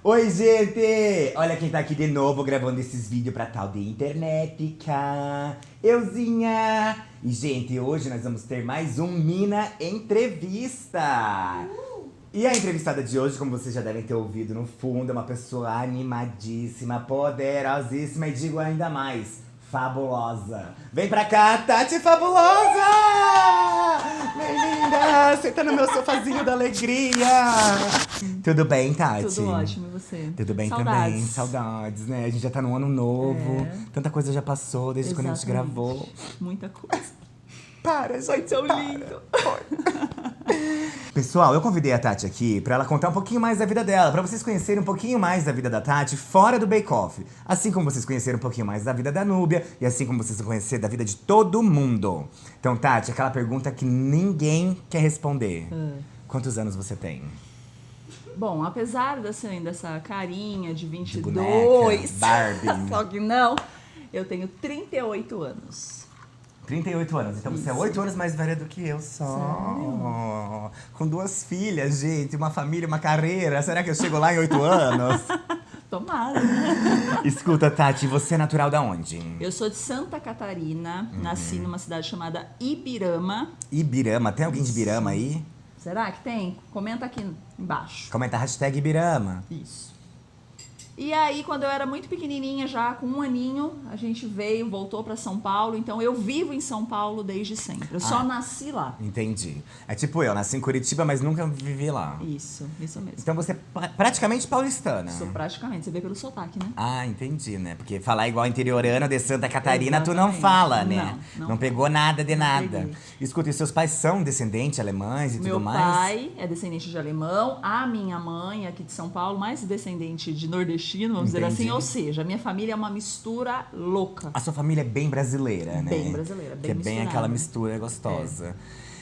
Oi, gente! Olha quem tá aqui de novo gravando esses vídeos pra tal de internetica. Euzinha! E, gente, hoje nós vamos ter mais um Mina Entrevista. E a entrevistada de hoje, como vocês já devem ter ouvido no fundo, é uma pessoa animadíssima, poderosíssima e digo ainda mais, fabulosa. Vem pra cá, Tati Fabulosa! Bem-vinda! Senta no meu sofazinho da alegria! Tudo bem, Tati? Tudo ótimo, e você? Tudo bem Saudades. também, saudades, né? A gente já tá no ano novo, É. tanta coisa já passou desde quando a gente Exatamente. gravou. Muita coisa. Para, gente, Tão para. lindo. Pessoal, eu convidei a Tati aqui pra ela contar um pouquinho mais da vida dela, pra vocês conhecerem um pouquinho mais da vida da Tati fora do Bake Off. Assim como vocês conheceram um pouquinho mais da vida da Núbia e assim como vocês vão conhecer da vida de todo mundo. Então, Tati, aquela pergunta que ninguém quer responder. Quantos anos você tem? Bom, apesar dessa carinha de 22, boneca, Barbie. só que não, eu tenho 38 anos. 38 anos, então você é Isso. 8 anos mais velha do que eu só. Sério? Com 2 filhas, gente, uma família, uma carreira. Será que eu chego lá em 8 anos? Tomara. Escuta, Tati, você é natural da onde? Eu sou de Santa Catarina, nasci numa cidade chamada Ibirama. Ibirama, tem alguém de Ibirama aí? Será que tem? Comenta aqui embaixo. Comenta a hashtag Ibirama. Isso. E aí, quando eu era muito pequenininha, já com 1 aninho, a gente voltou pra São Paulo. Então, eu vivo em São Paulo desde sempre. Eu só nasci lá. Entendi. É tipo eu, nasci em Curitiba, mas nunca vivi lá. Isso mesmo. Então você é praticamente paulistana. Sou praticamente, você vê pelo sotaque, né? Ah, entendi, né? Porque falar igual interiorano de Santa Catarina, tu não Exatamente. fala, né? Não pegou nada de nada. peguei. Escuta, e seus pais são descendentes alemães e Meu tudo mais? pai é descendente de alemão, a minha mãe, aqui de São Paulo, mais descendente de nordestino, vamos dizer Entendi. assim. Ou seja, a minha família é uma mistura louca. A sua família é bem brasileira, né? Bem brasileira, bem Que é bem misturada. aquela mistura gostosa.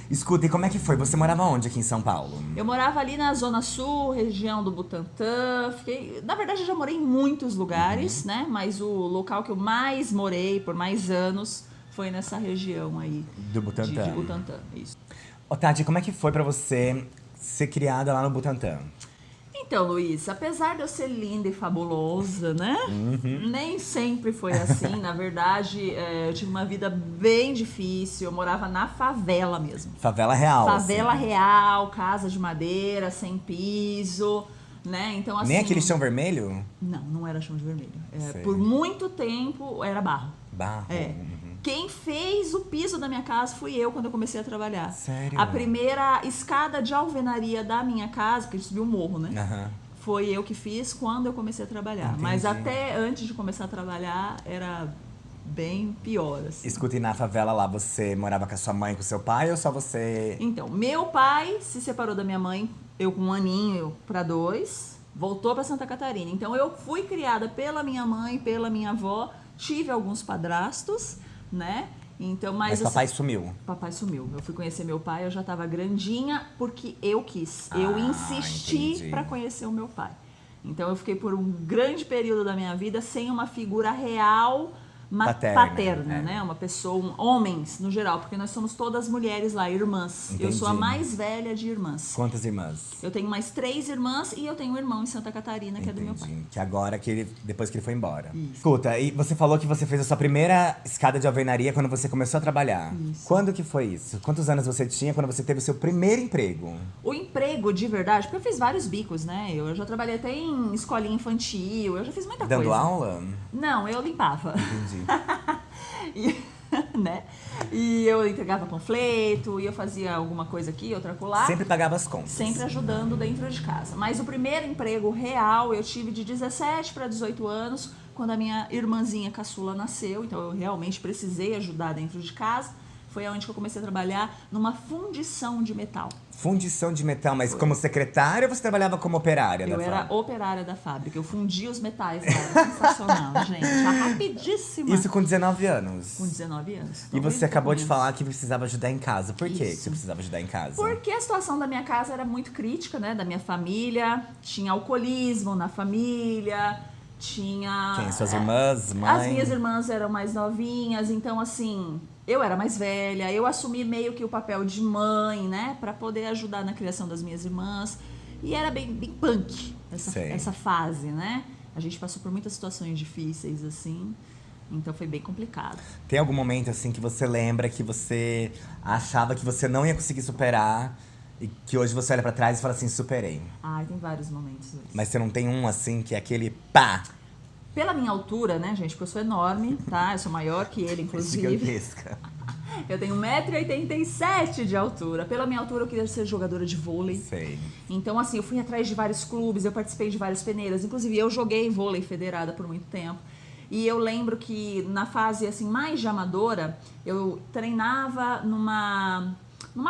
Escuta, e como é que foi? Você morava onde aqui em São Paulo? Eu morava ali na Zona Sul, região do Butantã. Na verdade, eu já morei em muitos lugares, né? Mas o local que eu mais morei por mais anos foi nessa região aí. Do Butantã. De Butantã, isso. Ô, Tati, como é que foi pra você ser criada lá no Butantã? Então, Luiz, apesar de eu ser linda e fabulosa, né? Nem sempre foi assim. Na verdade, eu tive uma vida bem difícil. Eu morava na favela mesmo. Favela real. Favela assim. real, casa de madeira, sem piso, né? Então, assim... Nem aquele chão vermelho? Não era chão de vermelho. Sei. Por muito tempo era barro. Barro. É. Quem fez o piso da minha casa fui eu quando eu comecei a trabalhar. Sério? A primeira escada de alvenaria da minha casa, porque a gente subiu um morro, né? Aham. Foi eu que fiz quando eu comecei a trabalhar. Mas Entendi. até antes de começar a trabalhar, era bem pior, assim. Escuta, e na favela lá, você morava com a sua mãe e com o seu pai ou só você... Então, meu pai se separou da minha mãe, eu com 1 aninho pra 2, voltou pra Santa Catarina. Então, eu fui criada pela minha mãe, pela minha avó, tive alguns padrastos, né? Então, Mas assim, papai sumiu. papai sumiu. Eu fui conhecer meu pai, eu já tava grandinha porque eu quis. Eu Ah, insisti entendi. pra conhecer o meu pai. Então eu fiquei por um grande período da minha vida sem uma figura real paterna, é. né? Uma pessoa, homens no geral, porque nós somos todas mulheres lá, irmãs. Eu sou a Entendi. mais velha de irmãs. Quantas irmãs? Eu tenho mais 3 irmãs e eu tenho um irmão em Santa Catarina, que é do meu pai. Entendi. Que agora, depois que ele foi embora. Isso. Escuta, e você falou que você fez a sua primeira escada de alvenaria quando você começou a trabalhar. Isso. Quando que foi isso? Quantos anos você tinha quando você teve o seu primeiro emprego? O emprego de verdade, porque eu fiz vários bicos, né? Eu já trabalhei até em escolinha infantil, eu já fiz muita Dando coisa. aula? Não, eu limpava. Entendi. E, né? E eu entregava panfleto, e eu fazia alguma coisa aqui, outra colar. Sempre pagava as contas. Sempre ajudando dentro de casa. Mas o primeiro emprego real eu tive de 17 para 18 anos, quando a minha irmãzinha caçula nasceu. Então eu realmente precisei ajudar dentro de casa. Foi onde que eu comecei a trabalhar numa fundição de metal. Fundição de metal, mas como secretária ou você trabalhava como operária Eu da era fábrica? operária da fábrica, eu fundia os metais lá. Era sensacional, gente. Rapidíssima. Isso com 19 anos. Com 19 anos. E talvez você um acabou pouco de menos. falar que precisava ajudar em casa. Por que Isso. você precisava ajudar em casa? Porque a situação da minha casa era muito crítica, né? Da minha família. Tinha alcoolismo na família. Tinha... Quem? Suas irmãs, mãe? As minhas irmãs eram mais novinhas. Então, assim... Eu era mais velha. Eu assumi meio que o papel de mãe, né? Pra poder ajudar na criação das minhas irmãs. E era bem punk. Sei. essa fase, né? A gente passou por muitas situações difíceis, assim, então foi bem complicado. Tem algum momento, assim, que você lembra que você achava que você não ia conseguir superar e que hoje você olha pra trás e fala assim, superei? Ai, tem vários momentos. Mas você não tem um, assim, que é aquele pá, Pela minha altura, né, gente, porque eu sou enorme, tá? Eu sou maior que ele, inclusive. gigantesca. Eu tenho 1,87 m de altura. Pela minha altura, eu queria ser jogadora de vôlei. Sei. Então, assim, eu fui atrás de vários clubes, eu participei de várias peneiras. Inclusive, eu joguei vôlei federada por muito tempo. E eu lembro que na fase, assim, mais de amadora, eu treinava numa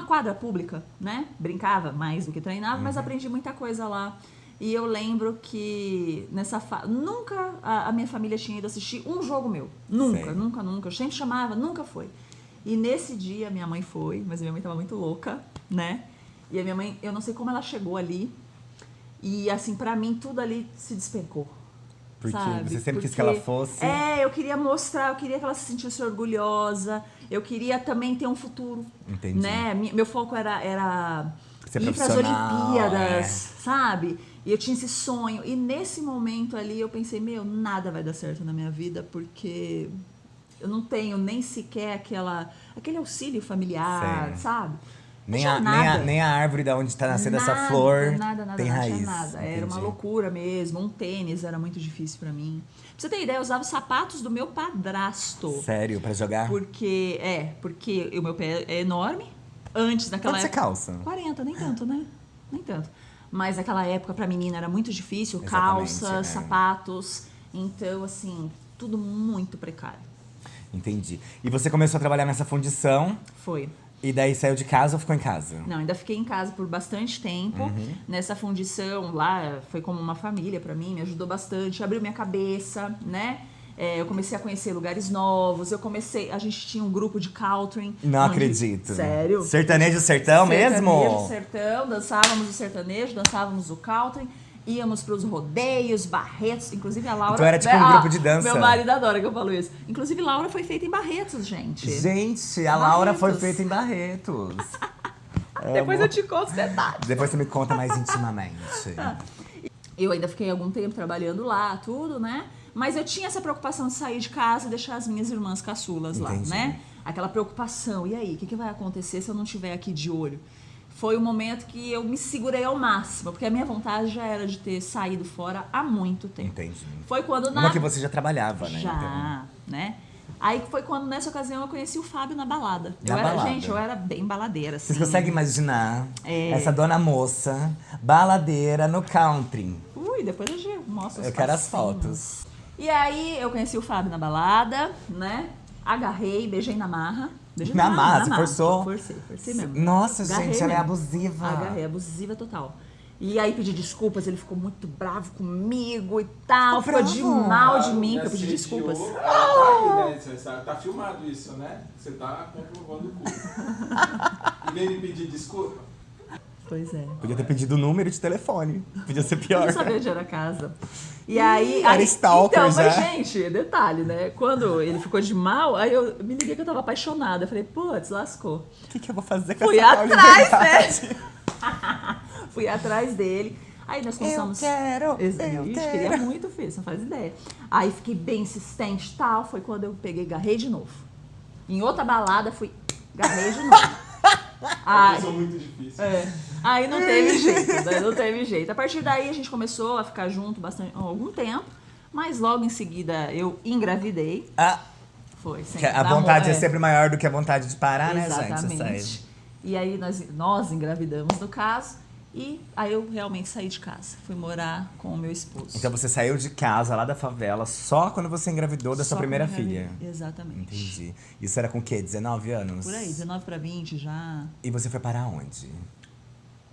quadra pública, né? Brincava mais do que treinava, mas aprendi muita coisa lá. E eu lembro que nessa fase... Nunca a minha família tinha ido assistir um jogo meu. Nunca, Sei. nunca, nunca. Eu sempre chamava, nunca foi. E nesse dia, minha mãe foi, mas minha mãe tava muito louca, né? E a minha mãe, eu não sei como ela chegou ali. E, assim, pra mim, tudo ali se despencou. Porque sabe? você sempre quis que ela fosse. É, eu queria mostrar, eu queria que ela se sentisse orgulhosa. Eu queria também ter um futuro. Entendi. Né? Meu foco era Ser ir pras profissional, Olimpíadas, é. sabe? E eu tinha esse sonho. E nesse momento ali, eu pensei, meu, nada vai dar certo na minha vida, porque... eu não tenho nem sequer aquele auxílio familiar, Sei. sabe? Não Nem tinha a, nada. nem a árvore da onde tá nascendo essa Nada, flor nada, tem não raiz. tinha nada. Era uma Entendi. loucura mesmo. Um tênis era muito difícil pra mim. Pra você ter ideia, eu usava os sapatos do meu padrasto. Sério, pra jogar? Porque o meu pé é enorme. Antes, naquela Quanto você época... calça? 40, nem tanto, né? Nem tanto. Mas naquela época, pra menina, era muito difícil. Exatamente, Calças, é. sapatos. Então, assim, tudo muito precário. Entendi. E você começou a trabalhar nessa fundição, Foi. e daí saiu de casa ou ficou em casa? Não, ainda fiquei em casa por bastante tempo. Nessa fundição lá, foi como uma família pra mim, me ajudou bastante, abriu minha cabeça, né? Eu comecei a conhecer lugares novos, a gente tinha um grupo de country. Não onde- acredito. Sério? Sertanejo sertão mesmo? Sertanejo, sertão, dançávamos o sertanejo, dançávamos o country. Íamos pros rodeios, Barretos, inclusive a Laura... Então era tipo um grupo de dança. Meu marido adora que eu falo isso. Inclusive, Laura foi feita em Barretos, gente. Gente, a Laura foi Barretos. feita em Barretos. Depois eu te conto os detalhes. Depois você me conta mais intimamente. Eu ainda fiquei algum tempo trabalhando lá, tudo, né? Mas eu tinha essa preocupação de sair de casa e deixar as minhas irmãs caçulas lá, Entendi. né? Aquela preocupação. E aí, o que vai acontecer se eu não estiver aqui de olho? Foi o momento que eu me segurei ao máximo, porque a minha vontade já era de ter saído fora há muito tempo. Entendi. Foi quando Uma que você já trabalhava, né? Já, né? Aí foi quando, nessa ocasião, eu conheci o Fábio na balada. Na balada. Gente, eu era bem baladeira, assim. Vocês conseguem imaginar É. essa dona moça, baladeira no country? Ui, depois eu te mostro os Eu quero as passinhos. fotos. E aí, eu conheci o Fábio na balada, né? Agarrei, beijei na marra. Beijei Na marra, você forçou? Forcei mesmo. Nossa, Agarrei gente, ela é mesmo. abusiva. Agarrei, abusiva total. E aí pedi desculpas, ele ficou muito bravo comigo e tal. Ficou de bravo? mal de mim que eu pedi desculpas. Ela tá aí, né? Tá filmado isso, né? Você tá comprovando o cu. E veio me pedir desculpa. Pois é. Podia ter pedido o número de telefone. Podia ser Eu pior. não sabia onde era a casa. E aí. Era stalker então, já. mas, gente, detalhe, né? Quando ele ficou de mal, aí eu me liguei que eu tava apaixonada. Eu falei, putz, lascou. O que eu vou fazer com Fui essa atrás, liberdade? né? Fui atrás dele. Aí nós começamos. Eu quero. Ixi, queria muito, filho, você não faz ideia. Aí fiquei bem insistente e tal. Foi quando eu peguei e garrei de novo. Em outra balada, fui. Garrei de novo. Ai, Isso é muito difícil. aí não teve jeito, né? Não teve jeito. A partir daí a gente começou a ficar junto algum tempo. Mas logo em seguida eu engravidei. Ah, Foi, sem que a namoro, vontade é sempre maior do que a vontade de parar, né, Exatamente. gente? Isso aí. E aí nós engravidamos, no caso, e aí eu realmente saí de casa. Fui morar com o meu esposo. Então você saiu de casa, lá da favela, só quando você engravidou da sua Só primeira quando eu filha. engravidei. Exatamente. Entendi. Isso era com o quê? 19 anos? Por aí, 19 para 20 já. E você foi para onde?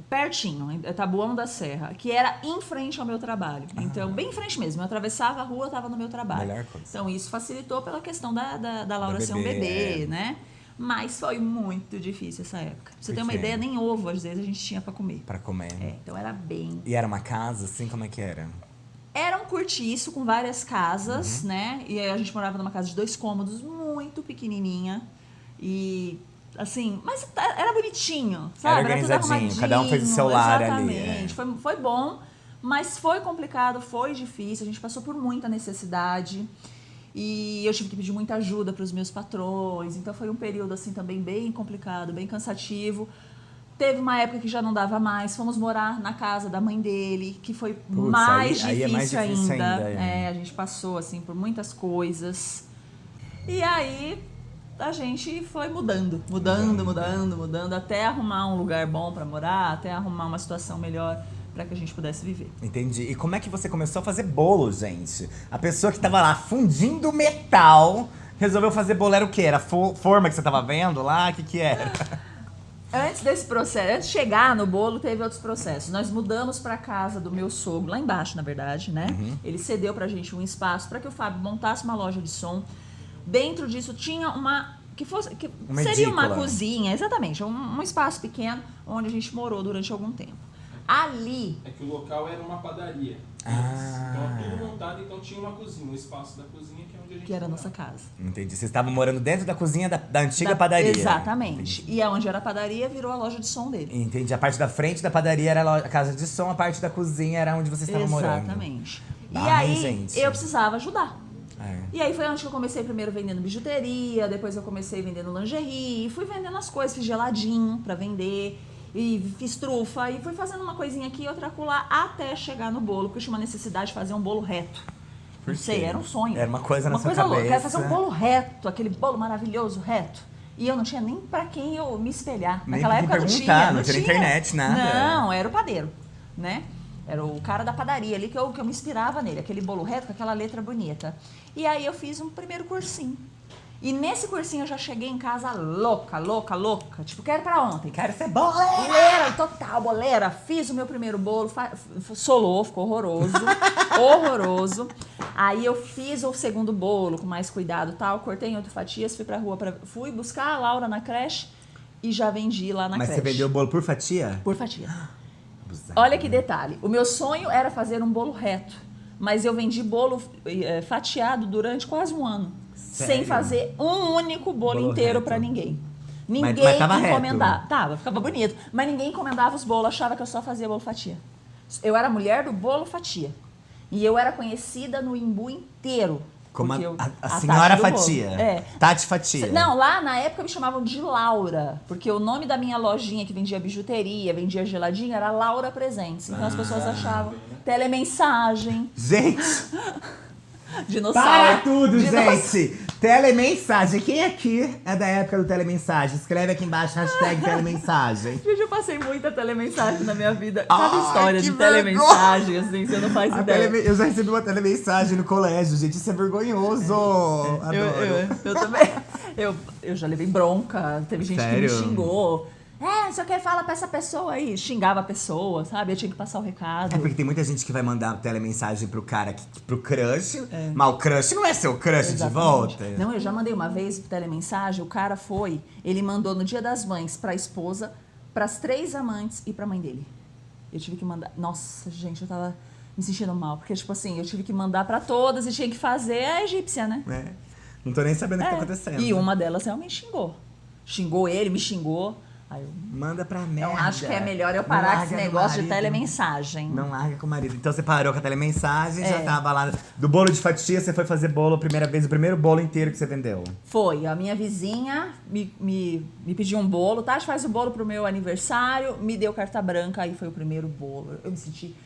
Pertinho, em Taboão da Serra, que era em frente ao meu trabalho. Então, bem em frente mesmo. Eu atravessava a rua, eu estava no meu trabalho. Melhor coisa. Então, isso facilitou pela questão da Laura ser um bebê, bebê, é. né? Mas foi muito difícil essa época. Pra você Por ter uma quê? ideia, nem ovo às vezes a gente tinha para comer. Pra comer. Então era bem. E era uma casa, assim? Como é que era? Era um cortiço com várias Uhum. casas, né? E aí a gente morava numa casa de 2 cômodos, muito pequenininha. E, assim, mas era bonitinho, sabe? Era tudo organizadinho, arrumadinho, cada um fez o seu lar ali, exatamente. é. Foi bom, Mas foi complicado, foi difícil, a gente passou por muita necessidade. E eu tive que pedir muita ajuda para os meus patrões. Então foi um período assim também bem complicado, bem cansativo. Teve uma época que já não dava mais, fomos morar na casa da mãe dele, que foi mais aí é difícil mais difícil ainda, é. A gente passou assim por muitas coisas. E aí a gente foi mudando, até arrumar um lugar bom para morar, até arrumar uma situação melhor para que a gente pudesse viver. Entendi. E como é que você começou a fazer bolo, gente? A pessoa que tava lá fundindo metal resolveu fazer bolo, era o quê? Era forma que você tava vendo lá? O que era? Antes desse processo, antes de chegar no bolo, teve outros processos. Nós mudamos para casa do meu sogro, lá embaixo, na verdade, né? Ele cedeu pra gente um espaço para que o Fábio montasse uma loja de som. Dentro disso tinha uma seria uma cozinha, exatamente, um espaço pequeno onde a gente morou durante algum tempo. Ali... É que o local era uma padaria. Então tudo montado, então tinha uma cozinha, o espaço da cozinha que é onde a gente que era a morava. nossa casa. Entendi. Vocês estavam morando dentro da cozinha da antiga padaria. Exatamente. Entendi. E aonde era a padaria virou a loja de som dele. Entendi. A parte da frente da padaria era a casa de som, a parte da cozinha era onde vocês estavam morando. Exatamente. E Ai, aí gente. eu precisava ajudar. É. E aí foi onde que eu comecei primeiro vendendo bijuteria, depois eu comecei vendendo lingerie, e fui vendendo as coisas, fiz geladinho pra vender, e fiz trufa, e fui fazendo uma coisinha aqui e outra acolá até chegar no bolo, porque eu tinha uma necessidade de fazer um bolo reto. Não sei, era um sonho. Era uma coisa na sua coisa louca, eu quero cabeça. fazer um bolo reto, aquele bolo maravilhoso, reto. E eu não tinha nem pra quem eu me espelhar. Nem Naquela pra época perguntar, não tinha internet, nada. Não, era o padeiro, né? Era o cara da padaria ali que eu me inspirava nele, aquele bolo reto com aquela letra bonita. E aí eu fiz um primeiro cursinho. E nesse cursinho eu já cheguei em casa louca. Tipo, quero pra ontem. Quero ser boleira! Boleira, total, boleira. Fiz o meu primeiro bolo, solou, ficou horroroso. Horroroso. Aí eu fiz o segundo bolo com mais cuidado e tal, cortei em 8 fatias, fui pra rua, fui buscar a Laura na creche e já vendi lá na creche. Mas você vendeu o bolo por fatia? Por fatia. Abusado. Olha que detalhe, o meu sonho era fazer um bolo reto, mas eu vendi bolo fatiado durante quase um ano, Sério? sem fazer um único bolo inteiro reto. pra ninguém. Mas Ninguém tava encomendava. reto? Tava, ficava bonito. Mas ninguém encomendava os bolos, achava que eu só fazia bolo fatia. Eu era a mulher do bolo fatia. E eu era conhecida no Imbu inteiro. Como porque a Tati senhora do bolo. fatia. É. Tati Fatia. Não, lá na época me chamavam de Laura, porque o nome da minha lojinha que vendia bijuteria, vendia geladinho, era Laura Presentes. Então as pessoas achavam telemensagem, Gente, dinossauro. para tudo, gente! Telemensagem. Quem aqui é da época do telemensagem? Escreve aqui embaixo, hashtag telemensagem. Gente, eu passei muita telemensagem na minha vida. Cada Ai, história que de telemensagem, assim, você não faz ideia. Eu já recebi uma telemensagem no colégio, gente. Isso é vergonhoso. Adoro. Eu também. Eu já levei bronca, teve gente Sério? que me xingou. Só que fala pra essa pessoa aí. Xingava a pessoa, sabe? Eu tinha que passar o recado. É porque tem muita gente que vai mandar telemensagem pro cara, pro crush. Mas o crush não é seu crush de volta. Não, eu já mandei uma vez telemensagem, o cara ele mandou no Dia das Mães pra esposa, pras 3 amantes e pra mãe dele. Eu tive que mandar. Nossa, gente, eu tava me sentindo mal. Porque, tipo assim, eu tive que mandar pra todas e tinha que fazer a egípcia, né? É. Não tô nem sabendo o que tá acontecendo. E uma delas realmente xingou. Xingou ele, me xingou. Aí eu Manda pra merda. Eu acho que é melhor eu parar com esse negócio de marido. telemensagem. Não larga com o marido. Então você parou com a telemensagem, já tava lá. Do bolo de fatia, você foi fazer bolo a primeira vez, o primeiro bolo inteiro que você vendeu. Foi. A minha vizinha me pediu um bolo. Tati, faz o bolo pro meu aniversário. Me deu carta branca, aí foi o primeiro bolo. Eu me senti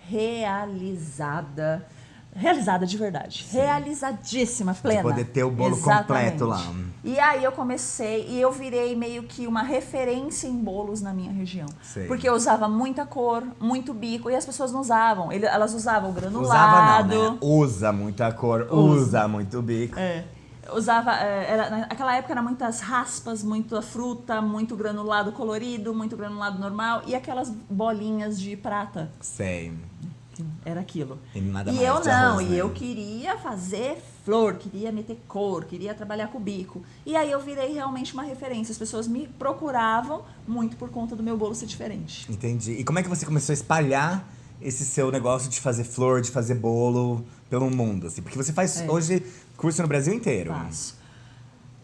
realizada. Realizada de verdade. Sim. Realizadíssima, plena. De poder ter o bolo completo lá. E aí eu comecei e eu virei meio que uma referência em bolos na minha região. Sei. Porque eu usava muita cor, muito bico, e as pessoas não usavam. Elas usavam o granulado. Usava não, né? Usa muita cor, usa muito bico. Usava, naquela época era muitas raspas, muita fruta, muito granulado colorido, muito granulado normal e aquelas bolinhas de prata. Sei. Era aquilo. E nada E mais eu de não, arroz, e né? eu queria fazer flor, queria meter cor, queria trabalhar com bico. E aí eu virei realmente uma referência. As pessoas me procuravam muito por conta do meu bolo ser diferente. Entendi. E como é que você começou a espalhar esse seu negócio de fazer flor, de fazer bolo pelo mundo? Assim? Porque você faz hoje curso no Brasil inteiro. Faço.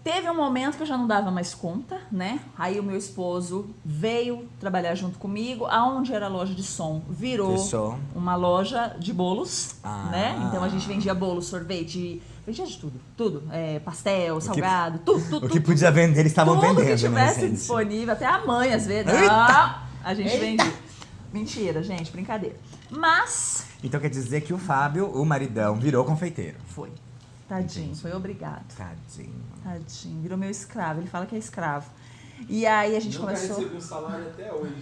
Teve um momento que eu já não dava mais conta, né? Aí o meu esposo veio trabalhar junto comigo. Aonde era a loja de som, virou Fechou. uma loja de bolos, Ah. né? Então a gente vendia bolo, sorvete, vendia de tudo. Tudo. Pastel, salgado, tudo. O que podia vender, eles estavam Tudo vendendo, que tivesse né, gente? disponível, até a mãe às vezes. Eita! Ah, a gente vendia. Mentira, gente, brincadeira. Mas Então quer dizer que o Fábio, o maridão, virou confeiteiro. foi. Tadinho, Entendi. foi obrigado. Tadinho. Tadinho, virou meu escravo. Ele fala que é escravo. E aí a gente Nunca começou. recebi um salário até hoje.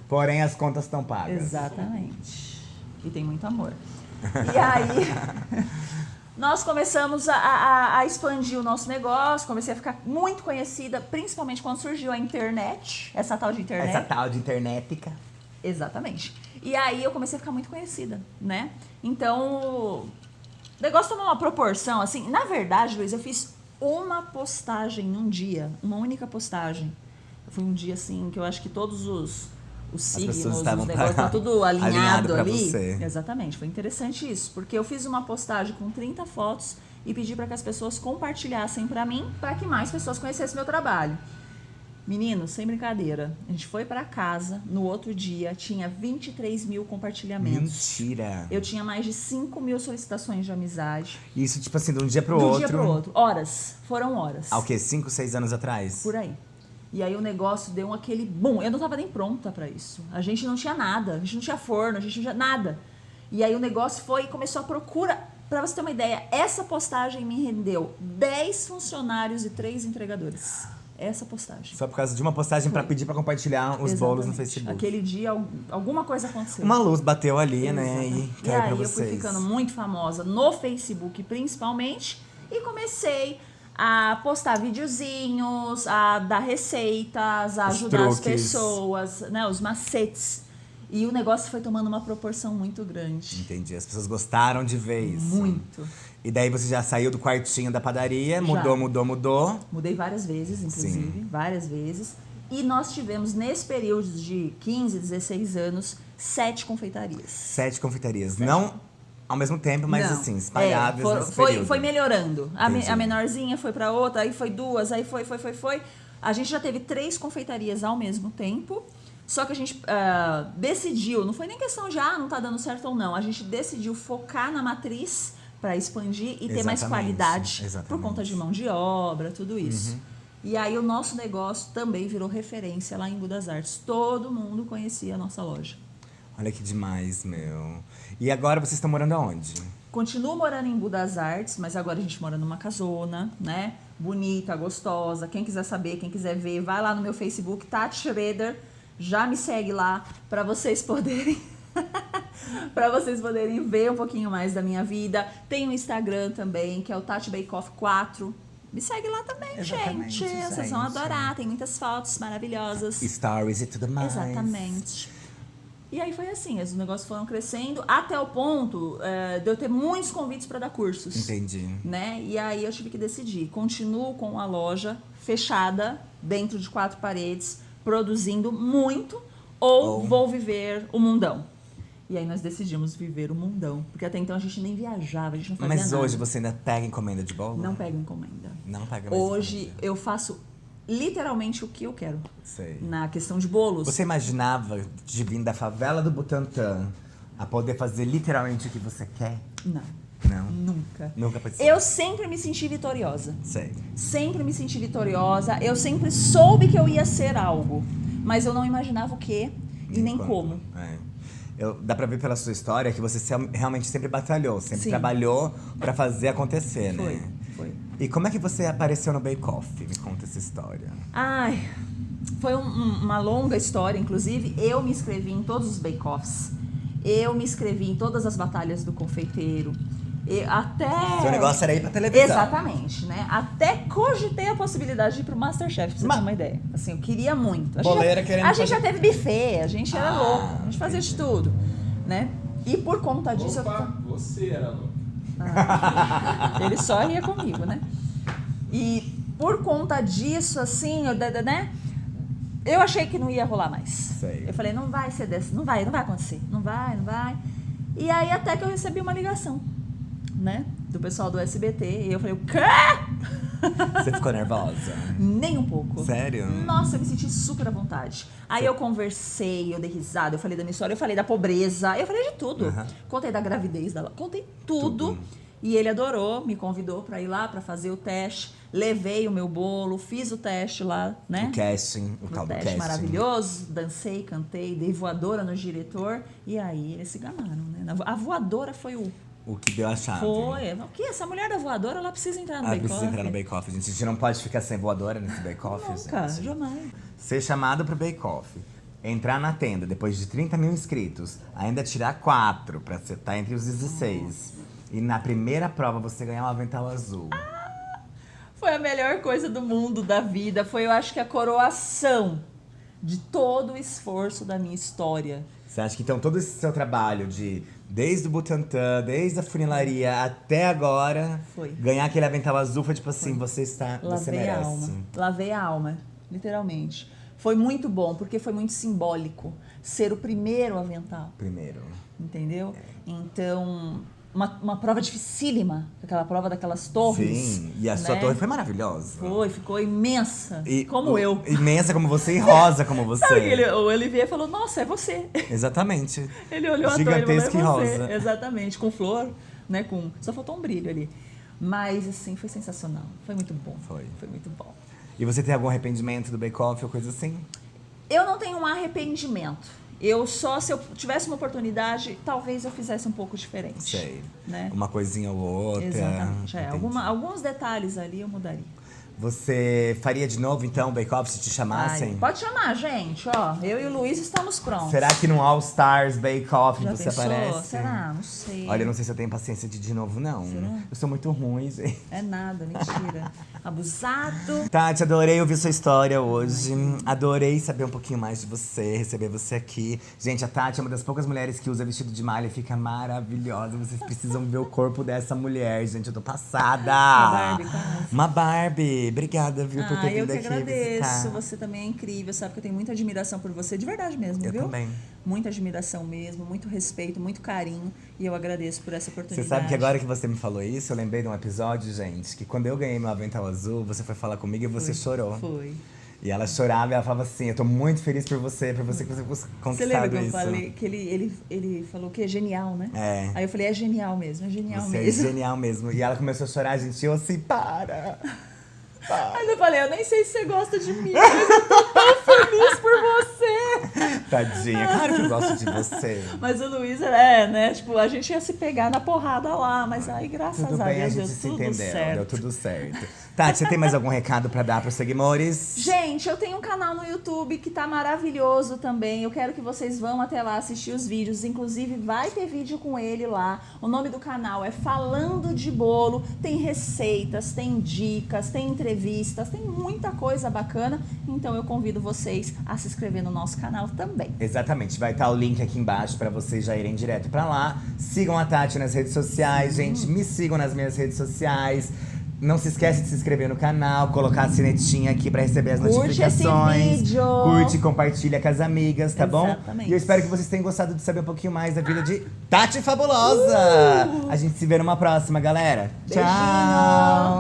Porém, as contas estão pagas. Exatamente. E tem muito amor. E aí, nós começamos a expandir o nosso negócio, comecei a ficar muito conhecida, principalmente quando surgiu a internet, essa tal de internet. Essa tal de internetica. Exatamente. E aí eu comecei a ficar muito conhecida, né? Então, o negócio tomou uma proporção, assim, na verdade, Luiz, eu fiz uma postagem num dia, uma única postagem. Foi um dia, assim, que eu acho que todos os signos, pessoas os estavam negócios, tá tudo alinhado alinhado pra ali. você. Exatamente, foi interessante isso, porque eu fiz uma postagem com 30 fotos e pedi para que as pessoas compartilhassem para mim, para que mais pessoas conhecessem meu trabalho. Meninos, sem brincadeira, a gente foi para casa, no outro dia tinha 23 mil compartilhamentos. Mentira. Eu tinha mais de 5 mil solicitações de amizade. Isso, tipo assim, de um dia pro De um outro. dia pro outro. Horas. Foram horas. Há o quê? 5, 6 anos atrás? Por aí. E aí o negócio deu aquele boom. Eu não tava nem pronta pra isso. A gente não tinha nada. A gente não tinha forno, a gente não tinha nada. E aí o negócio foi e começou a procura. Pra você ter uma ideia, essa postagem me rendeu 10 funcionários e 3 entregadores. Essa postagem. Só por causa de uma postagem pra pedir pra compartilhar os bolos no Exatamente. Facebook. Aquele dia, alguma coisa aconteceu. Uma luz bateu ali, né? Exatamente. E caiu pra aí eu vocês. fui ficando muito famosa no Facebook, principalmente, e comecei a postar videozinhos, a dar receitas, a Os ajudar as truques. pessoas, né, os macetes. E o negócio foi tomando uma proporção muito grande. Entendi. As pessoas gostaram de ver isso. Muito. E daí você já saiu do quartinho da padaria, mudou. Mudei várias vezes, inclusive, Sim. várias vezes. E nós tivemos, nesse período de 15, 16 anos, 7 confeitarias. 7 confeitarias. Não ao mesmo tempo, mas Não. assim, espalhadas nesse foi, período. foi melhorando. Entendi. A menorzinha foi para outra, aí foi 2, aí foi. A gente já teve 3 confeitarias ao mesmo tempo. Só que a gente decidiu, não foi nem questão de, não tá dando certo ou não. A gente decidiu focar na matriz para expandir e ter mais Exatamente, qualidade exatamente. por conta de mão de obra, tudo isso. E aí o nosso negócio também virou referência lá em Budas Artes. Todo mundo conhecia a nossa loja. Olha que demais, meu. E agora vocês estão morando aonde? Continuo morando em Budas Artes, mas agora a gente mora numa casona, né? Bonita, gostosa. Quem quiser saber, quem quiser ver, vai lá no meu Facebook, Tati Schroeder. Já me segue lá para vocês poderem para vocês poderem ver um pouquinho mais da minha vida. Tem um Instagram também, que é o Tati Bake Off 4. Me segue lá também, Exatamente, gente. Vocês vão gente. adorar. Tem muitas fotos maravilhosas. Stories e tudo mais. Exatamente. E aí foi assim, os negócios foram crescendo até o ponto de eu ter muitos convites para dar cursos. Entendi. Né? E aí eu tive que decidir. Continuo com a loja fechada, dentro de 4 paredes, produzindo muito, ou vou viver o mundão. E aí nós decidimos viver o mundão. Porque até então a gente nem viajava, a gente não fazia Mas nada. hoje você ainda pega encomenda de bolo? Não pego encomenda. Não pega mais Hoje encomenda. eu faço literalmente o que eu quero. Sei. Na questão de bolos. Você imaginava de vir da favela do Butantã a poder fazer literalmente o que você quer? Não, Não. nunca. Nunca pensou? Eu sempre me senti vitoriosa. Sei. Sempre me senti vitoriosa. Eu sempre soube que eu ia ser algo. Mas eu não imaginava o quê e nem Quando. como. Dá pra ver pela sua história que você realmente sempre batalhou, sempre Sim. trabalhou pra fazer acontecer, Foi, né? foi. E como é que você apareceu no Bake Off? Me conta essa história. Ai, foi uma longa história, inclusive. Eu me inscrevi em todos os bake-offs. Eu me inscrevi em todas as batalhas do confeiteiro. Até... Seu negócio era ir pra televisão. Exatamente, né? Até cogitei a possibilidade de ir pro Masterchef, pra você ter uma ideia. Assim, eu queria muito. Boleira querendo a gente fazer- já teve buffet, a gente era louco, a gente fazia de entendi. tudo, né? E por conta disso... Opa, você era louco. Ele só ia comigo, né? E por conta disso, assim, né? Eu achei que não ia rolar mais. Sei. Eu falei, não vai ser dessa, não vai acontecer. Não vai. E aí até que eu recebi uma ligação, né? Do pessoal do SBT. E eu falei, o quê? Você ficou nervosa? Nem um pouco. Sério? Nossa, eu me senti super à vontade. Aí eu conversei, eu dei risada, eu falei da minha história, eu falei da pobreza, eu falei de tudo. Uhum. Contei da gravidez dela, contei tudo. E ele adorou, me convidou pra ir lá pra fazer o teste. Levei o meu bolo, fiz o teste lá, né? O casting, o tal O do teste casting. maravilhoso, dancei, cantei, dei voadora no diretor. E aí eles se gamaram, né? A voadora foi O que deu a chave. Foi. O que? Essa mulher da voadora, ela precisa entrar no Ela bake-off. precisa entrar no bake-off, gente. A gente não pode ficar sem voadora nesse bake-off, Nunca, gente. jamais. Ser chamado pro bake-off, entrar na tenda depois de 30 mil inscritos, ainda tirar 4 pra você estar entre os 16. E na primeira prova você ganhar um avental azul. Foi a melhor coisa do mundo, da vida. Foi, eu acho que a coroação de todo o esforço da minha história. Você acha que então todo esse seu trabalho desde o Butantã, desde a funilaria até agora, Foi. ganhar aquele avental azul foi tipo assim, você Lavei merece. a alma. Lavei a alma, literalmente. Foi muito bom, porque foi muito simbólico ser o primeiro avental, Primeiro. entendeu? Então, uma prova dificílima, aquela prova daquelas torres. Sim, e a sua né? torre foi maravilhosa. Ficou imensa, E- como eu. Imensa como você e rosa como você. Sabe que o Olivier falou, nossa, é você. Exatamente. Ele olhou a torre e Gigantesca e falou, é você. rosa. Exatamente, com flor, né? Só faltou um brilho ali. Mas, assim, foi sensacional. Foi muito bom. Foi. Foi muito bom. E você tem algum arrependimento do bake-off ou coisa assim? Eu não tenho um arrependimento. Se eu tivesse uma oportunidade, talvez eu fizesse um pouco diferente. Sei. Né? Uma coisinha ou outra. Exatamente. Entendi. Alguns detalhes ali eu mudaria. Você faria de novo, então, o bake-off se te chamassem? Ai, pode chamar, gente. Ó, eu e o Luiz estamos prontos. Será que no All Stars Bake-Off Já você pensou? aparece? Será? Não sei. Olha, eu não sei se eu tenho paciência de ir de novo, não. Será? Eu sou muito ruim, gente. É nada, mentira. Abusado. Tati, adorei ouvir sua história hoje. Adorei saber um pouquinho mais de você, receber você aqui. Gente, a Tati é uma das poucas mulheres que usa vestido de malha e fica maravilhosa. Vocês precisam ver o corpo dessa mulher, gente. Eu tô passada. Uma Barbie, quase. Uma Barbie. Obrigada, viu, por ter Eu vindo que aqui agradeço. visitar. Você também é incrível, sabe que eu tenho muita admiração por você, de verdade mesmo, Eu viu? também. Muita admiração mesmo, muito respeito, muito carinho. E eu agradeço por essa oportunidade. Você sabe que agora que você me falou isso, eu lembrei de um episódio, gente, que quando eu ganhei meu avental azul, você foi falar comigo e você chorou. Foi. E ela chorava e ela falava assim, eu tô muito feliz por você que você conquistado Você lembra que eu isso. falei que ele falou que é genial, né? É. Aí eu falei, é genial mesmo, é genial Você mesmo. é genial mesmo. E ela começou a chorar, gente, e eu assim, para. Aí eu falei, eu nem sei se você gosta de mim, mas eu tô tão feliz por você. Tadinha, claro que eu gosto de você. Mas o Luiz, né? Tipo, a gente ia se pegar na porrada lá, mas aí, graças Tudo a bem, a Deus, gente deu se tudo entendeu, certo. deu tudo certo. Tati, você tem mais algum recado pra dar pros seguidores? Gente, eu tenho um canal no YouTube que tá maravilhoso também. Eu quero que vocês vão até lá assistir os vídeos. Inclusive, vai ter vídeo com ele lá. O nome do canal é Falando de Bolo. Tem receitas, tem dicas, tem entrevistas, tem muita coisa bacana. Então, eu convido vocês a se inscrever no nosso canal também. Exatamente, vai estar o link aqui embaixo pra vocês já irem direto pra lá. Sigam a Tati nas redes sociais, gente. Me sigam nas minhas redes sociais. Não se esquece de se inscrever no canal, colocar a sinetinha aqui pra receber as Curte notificações. esse vídeo. Curte e compartilha com as amigas, tá bom? Exatamente. E eu espero que vocês tenham gostado de saber um pouquinho mais da vida de Tati Fabulosa. A gente se vê numa próxima, galera. Beijinho. Tchau!